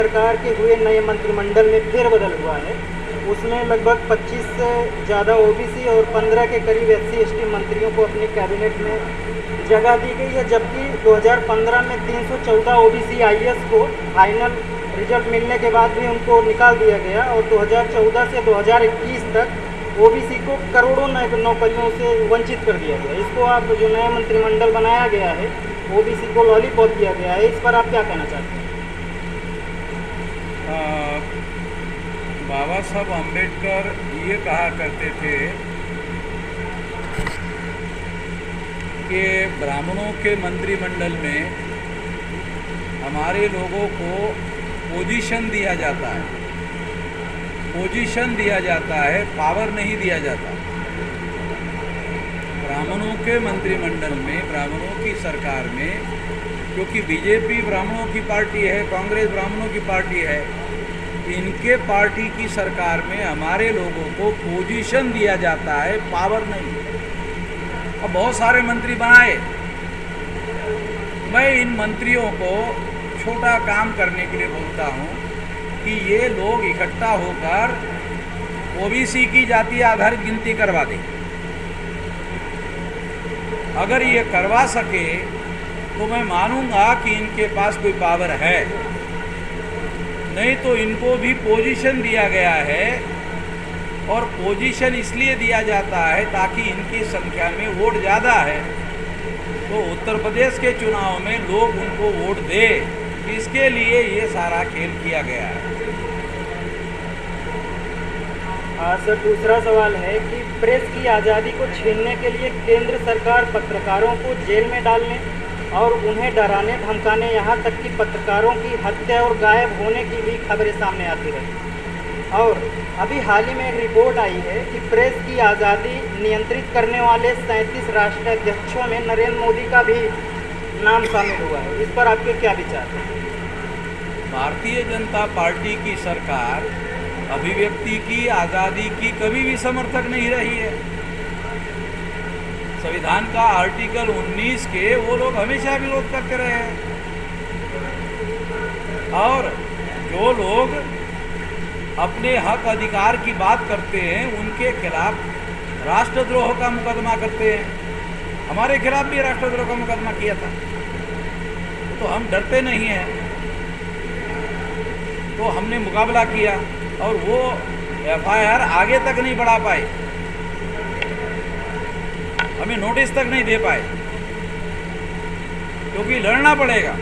सरकार के हुए नए मंत्रिमंडल में फेरबदल हुआ है। उसमें लगभग 25 से ज़्यादा ओबीसी और 15 के करीब SC/ST मंत्रियों को अपने कैबिनेट में जगह दी गई है, जबकि 2015 में 314 ओबीसी IAS को फाइनल रिजल्ट मिलने के बाद भी उनको निकाल दिया गया और 2014 से 2021 तक ओबीसी को करोड़ों नौकरियों से वंचित कर दिया गया। इसको आप जो नया मंत्रिमंडल बनाया गया है, ओबीसी को लॉलीपॉप दिया गया है, इस पर आप क्या कहना चाहते हैं? बाबा साहब अम्बेडकर ये कहा करते थे कि ब्राह्मणों के मंत्रिमंडल में हमारे लोगों को पोजीशन दिया जाता है, पोजीशन दिया जाता है, पावर नहीं दिया जाता। ब्राह्मणों के मंत्रिमंडल में, ब्राह्मणों की सरकार में, क्योंकि बीजेपी ब्राह्मणों की पार्टी है, कांग्रेस ब्राह्मणों की पार्टी है, इनके पार्टी की सरकार में हमारे लोगों को पोजीशन दिया जाता है, पावर नहीं। अब बहुत सारे मंत्री बनाए, मैं इन मंत्रियों को छोटा काम करने के लिए बोलता हूँ कि ये लोग इकट्ठा होकर ओबीसी की जातीय आधारित गिनती करवा दें। अगर ये करवा सके तो मैं मानूंगा कि इनके पास कोई पावर है, नहीं तो इनको भी पोजीशन दिया गया है। और पोजीशन इसलिए दिया जाता है ताकि इनकी संख्या में वोट ज़्यादा है, तो उत्तर प्रदेश के चुनाव में लोग उनको वोट दे, इसके लिए ये सारा खेल किया गया है। सर, दूसरा सवाल है कि प्रेस की आज़ादी को छीनने के लिए केंद्र सरकार पत्रकारों को जेल में डालने और उन्हें डराने धमकाने, यहाँ तक कि पत्रकारों की हत्या और गायब होने की भी खबरें सामने आती रही। और अभी हाल ही में एक रिपोर्ट आई है कि प्रेस की आज़ादी नियंत्रित करने वाले 37 राष्ट्राध्यक्षों में नरेंद्र मोदी का भी नाम शामिल हुआ है। इस पर आपके क्या विचार हैं? भारतीय जनता पार्टी की सरकार अभिव्यक्ति की आज़ादी की कभी भी समर्थक नहीं रही है। संविधान का आर्टिकल 19 के वो लोग हमेशा विरोध करते रहे हैं। और जो लोग अपने हक अधिकार की बात करते हैं उनके खिलाफ राष्ट्रद्रोह का मुकदमा करते हैं। हमारे खिलाफ भी राष्ट्रद्रोह का मुकदमा किया था, तो हम डरते नहीं हैं, तो हमने मुकाबला किया और वो FIR आगे तक नहीं बढ़ा पाए, हमें नोटिस तक नहीं दे पाए, क्योंकि लड़ना पड़ेगा।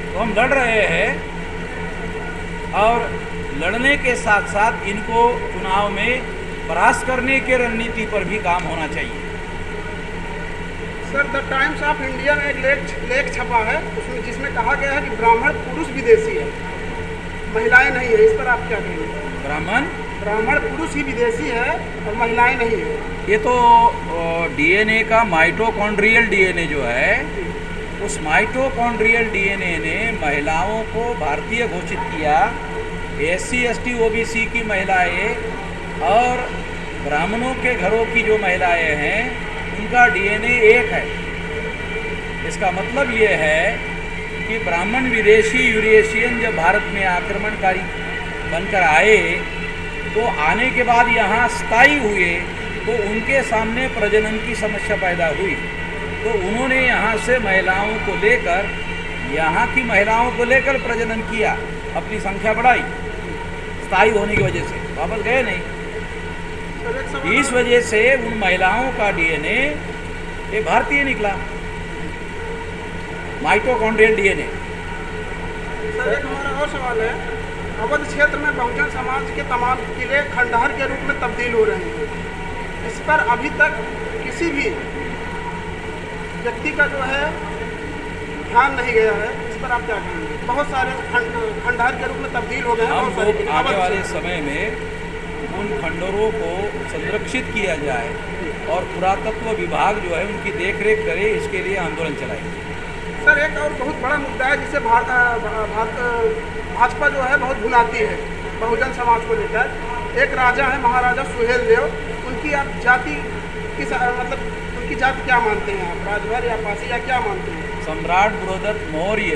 तो हम लड़ रहे हैं और लड़ने के साथ साथ इनको चुनाव में परास्त करने के रणनीति पर भी काम होना चाहिए। Sir, the times of India में एक लेख छपा है उसमें, जिसमें कहा गया है कि ब्राह्मण पुरुष विदेशी है, महिलाएं नहीं है। इस पर आप क्या कहेंगे? ब्राह्मण पुरुष ही विदेशी है और महिलाएं नहीं है। ये तो DNA का माइटोकॉन्ड्रियल DNA जो है, उस माइटोकॉन्ड्रियल DNA ने महिलाओं को भारतीय घोषित किया। SC/ST OBC की महिलाएं और ब्राह्मणों के घरों की जो महिलाएं हैं उनका DNA एक है। इसका मतलब ये है कि ब्राह्मण विदेशी यूरेशियन जब भारत में आक्रमणकारी बनकर आए, तो आने के बाद यहाँ स्थायी हुए, तो उनके सामने प्रजनन की समस्या पैदा हुई, तो उन्होंने यहाँ से महिलाओं को लेकर, यहाँ की महिलाओं को लेकर प्रजनन किया, अपनी संख्या बढ़ाई, स्थायी होने की वजह से वापस गए नहीं। इस वजह से उन महिलाओं का DNA ये भारतीय निकला, माइटोकॉन्ड्रियल DNA। सर, एक हमारा और सवाल है, अवध क्षेत्र में बहुजन समाज के तमाम किले खंडहर के रूप में तब्दील हो रहे हैं। इस पर अभी तक किसी भी व्यक्ति का जो है ध्यान नहीं गया है। इस पर आप क्या कहेंगे? बहुत सारे खंडहर के रूप में तब्दील हो गए हैं। हम लोग आने वाले समय में उन खंडहरों को संरक्षित किया जाए और पुरातत्व विभाग जो है उनकी देखरेख करे, इसके लिए आंदोलन चलाएंगे। सर, एक और बहुत बड़ा मुद्दा है जिसे भाजपा जो है बहुत भुलाती है बहुजन समाज को लेकर। एक राजा है, महाराजा सुहेल देव, उनकी आप जाति किस मतलब उनकी जाति क्या मानते हैं आप? राजभर या पासी या क्या मानते हैं? सम्राट बृहदत्त मौर्य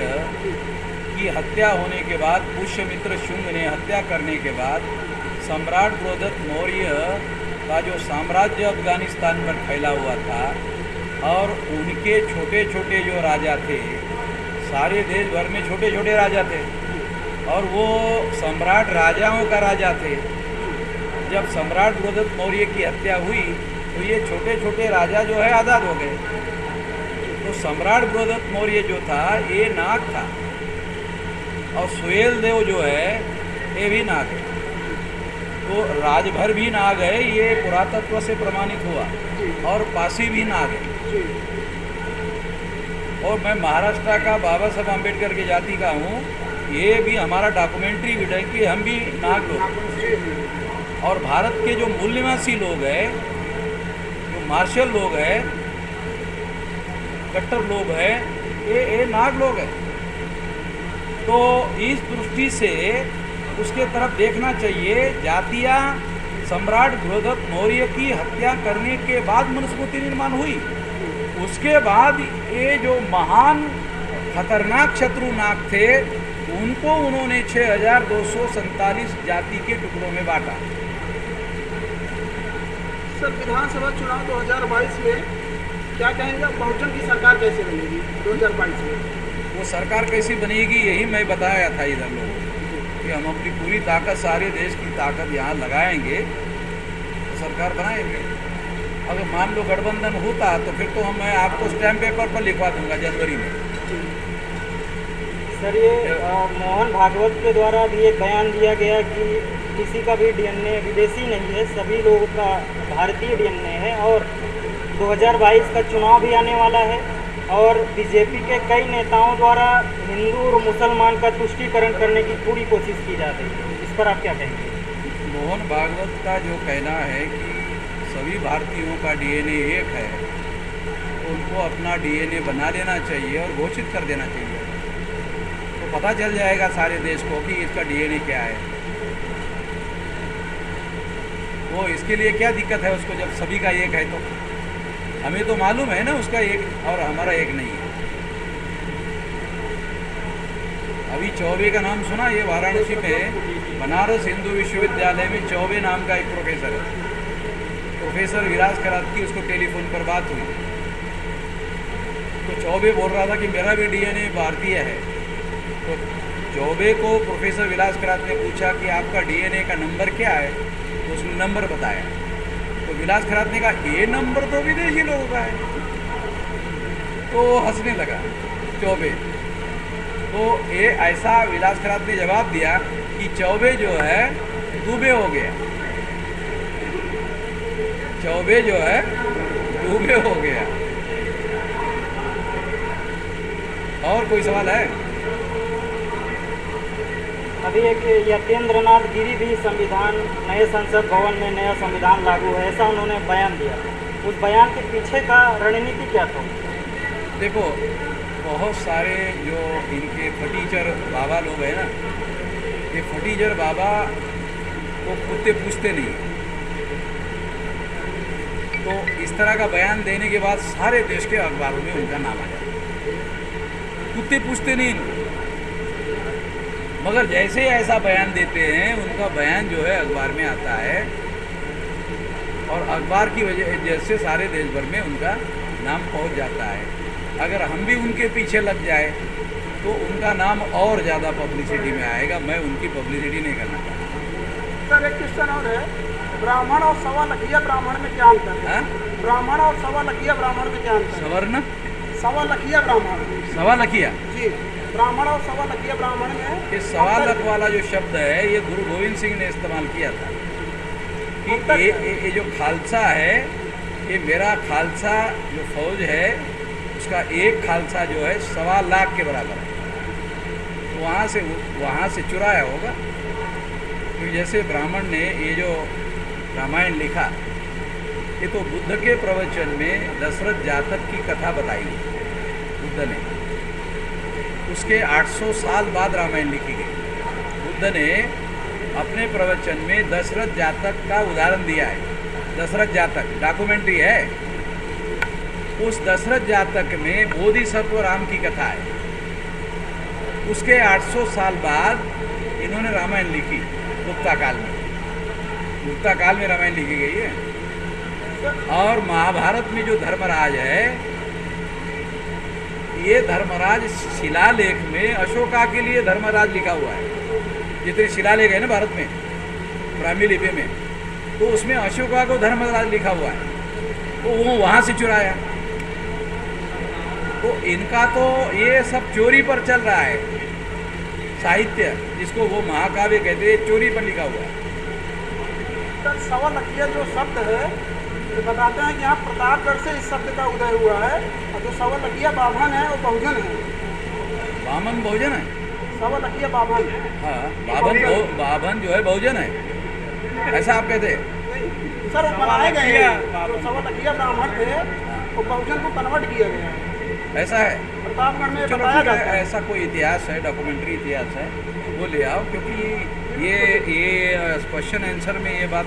की हत्या होने के बाद, पुष्यमित्र शुंग ने हत्या करने के बाद सम्राट बृहदत्त मौर्य का जो साम्राज्य अफगानिस्तान पर फैला हुआ था और उनके छोटे छोटे जो राजा थे, सारे देश भर में छोटे छोटे राजा थे और वो सम्राट राजाओं का राजा थे। जब सम्राट बृहदत्त मौर्य की हत्या हुई तो ये छोटे छोटे राजा जो है आज़ाद हो गए। तो सम्राट बृहदत्त मौर्य जो था ये नाग था और सुहेल देव जो है ये भी नाग है। तो राजभर भी नाग है, ये पुरातत्व से प्रमाणित हुआ, और पासी भी नाग है। और मैं महाराष्ट्र का बाबा साहब अम्बेडकर की जाति का हूँ, ये भी हमारा डॉक्यूमेंट्री भी है कि हम भी नाग लोग। और भारत के जो मूल निवासी लोग हैं, जो मार्शल लोग हैं, कट्टर लोग हैं, ये नाग लोग हैं। तो इस दृष्टि से उसके तरफ देखना चाहिए। जातियाँ सम्राट बृहदत्त मौर्य की हत्या करने के बाद मनुस्मृति निर्माण हुई, उसके बाद ये जो महान खतरनाक शत्रु नाग थे उनको उन्होंने 6247 जाति के टुकड़ों में बांटा। सर, विधानसभा चुनाव 2022 में क्या कहेंगे, बहुजन की सरकार कैसे बनेगी 2022 में? वो सरकार कैसी बनेगी यही मैं बताया था इधर लोगों को कि हम अपनी पूरी ताकत, सारे देश की ताकत यहाँ लगाएंगे तो सरकार बनाएंगे। अगर मान लो गठबंधन होता तो फिर तो मैं आपको स्टैम्प पेपर पर लिखवा दूंगा जनवरी में। सर, ये मोहन भागवत के द्वारा भी एक बयान दिया गया कि किसी का भी डीएनए विदेशी नहीं है, सभी लोगों का भारतीय डीएनए है। और 2022 का चुनाव भी आने वाला है और बीजेपी के कई नेताओं द्वारा हिंदू और मुसलमान का तुष्टीकरण करने की पूरी कोशिश की जा रही है। इस पर आप क्या कहेंगे? मोहन भागवत का जो कहना है कि सभी भारतीयों का डीएनए एक है, तो उनको अपना डीएनए बना लेना चाहिए और घोषित कर देना चाहिए, तो पता चल जाएगा सारे देश को कि इसका डीएनए क्या है। वो इसके लिए क्या दिक्कत है उसको, जब सभी का एक है तो हमें तो मालूम है ना उसका एक और हमारा एक नहीं है। अभी चौबे का नाम सुना? ये वाराणसी में बनारस हिंदू विश्वविद्यालय में चौबे नाम का एक प्रोफेसर है, प्रोफेसर विलास करात की, उसको टेलीफोन पर बात हुई तो चौबे बोल रहा था कि मेरा भी डीएनए भारतीय है। तो चौबे को प्रोफेसर विलास करात ने पूछा कि आपका डीएनए का नंबर क्या है, तो उसने नंबर बताया। तो विलास खरात ने कहा ये नंबर तो विदेशी लोगों का है। तो हंसने लगा चौबे। तो ये ऐसा विलास खरात ने जवाब दिया कि चौबे जो है डूबे हो गया, चौबे जो है डूबे हो गया। और कोई सवाल है? अभी एक यतेंद्रनाथ गिरी भी संविधान, नए संसद भवन में नया संविधान लागू है, ऐसा उन्होंने बयान दिया। उस बयान के पीछे का रणनीति क्या था? देखो, बहुत सारे जो इनके फटीचर बाबा लोग हैं ना, ये फटीचर बाबा को कुत्ते पूछते नहीं। तो इस तरह का बयान देने के बाद सारे देश के अखबारों में उनका नाम आ जाता है। कुत्ते पूछते नहीं इनको, मगर जैसे ऐसा बयान देते हैं उनका बयान जो है अखबार में आता है और अखबार की वजह जैसे सारे देश भर में उनका नाम पहुंच जाता है। अगर हम भी उनके पीछे लग जाए तो उनका नाम और ज़्यादा पब्लिसिटी में आएगा। मैं उनकी पब्लिसिटी नहीं करना चाहता। सर, एक क्वेश्चन और है, ब्राह्मण और सवा लखिया ब्राह्मण में क्या अंतर है? ब्राह्मण और सवा लखिया ब्राह्मण में क्या अंतर है? सवर्ण सवा लखिया ब्राह्मण, सवा लखिया जी, ब्राह्मण और सवा लखिया ब्राह्मण में ये सवा लख वाला जो शब्द है ये गुरु गोविंद सिंह ने इस्तेमाल किया था कि ये जो खालसा है, ये मेरा खालसा जो फौज है उसका एक खालसा जो है 1.25 लाख के बराबर है। तो वहाँ से चुराया होगा। तो जैसे ब्राह्मण ने ये जो रामायण लिखा, ये तो बुद्ध के प्रवचन में दशरथ जातक की कथा बताई बुद्ध ने। उसके 800 साल बाद रामायण लिखी गई। बुद्ध ने अपने प्रवचन में दशरथ जातक का उदाहरण दिया है। दशरथ जातक डॉक्यूमेंट्री है। उस दशरथ जातक में बोधिसत्व राम की कथा है। उसके 800 साल बाद इन्होंने रामायण लिखी, गुप्ता काल में। गुप्ता काल में रामायण लिखी गई है। और महाभारत में जो धर्मराज है, ये धर्मराज शिलालेख में अशोका के लिए धर्मराज लिखा हुआ है। जितने शिलालेख है ना भारत में, ब्राह्मी लिपि में, तो उसमें अशोका को धर्मराज लिखा हुआ है। तो वो वहाँ से चुराया। तो इनका तो ये सब चोरी पर चल रहा है। साहित्य जिसको वो महाकाव्य कहते हैं, चोरी पर लिखा हुआ है। सर सवा लखिया जो शब्द है, तो बताते हैं कि यहाँ प्रतापगढ़ से इस शब्द का उदय हुआ है। और जो सवा लखिया बाभन है वो बहुजन है। बामन बहुजन है। सवा लखिया बाभन। हाँ, बाभन जो है बहुजन है, ऐसा आप कहते हैं? सर वो बनाए गए हैं। जो सवा लखिया ब्राह्मण थे वो बहुजन को कन्वर्ट किया गया है। ऐसा है। प्रतापगढ़ में चलो बताया ठीक है, जाता है। ऐसा कोई इतिहास है, डॉक्यूमेंट्री इतिहास है, वो ले आओ, क्योंकि ये क्वेश्चन आंसर में ये बात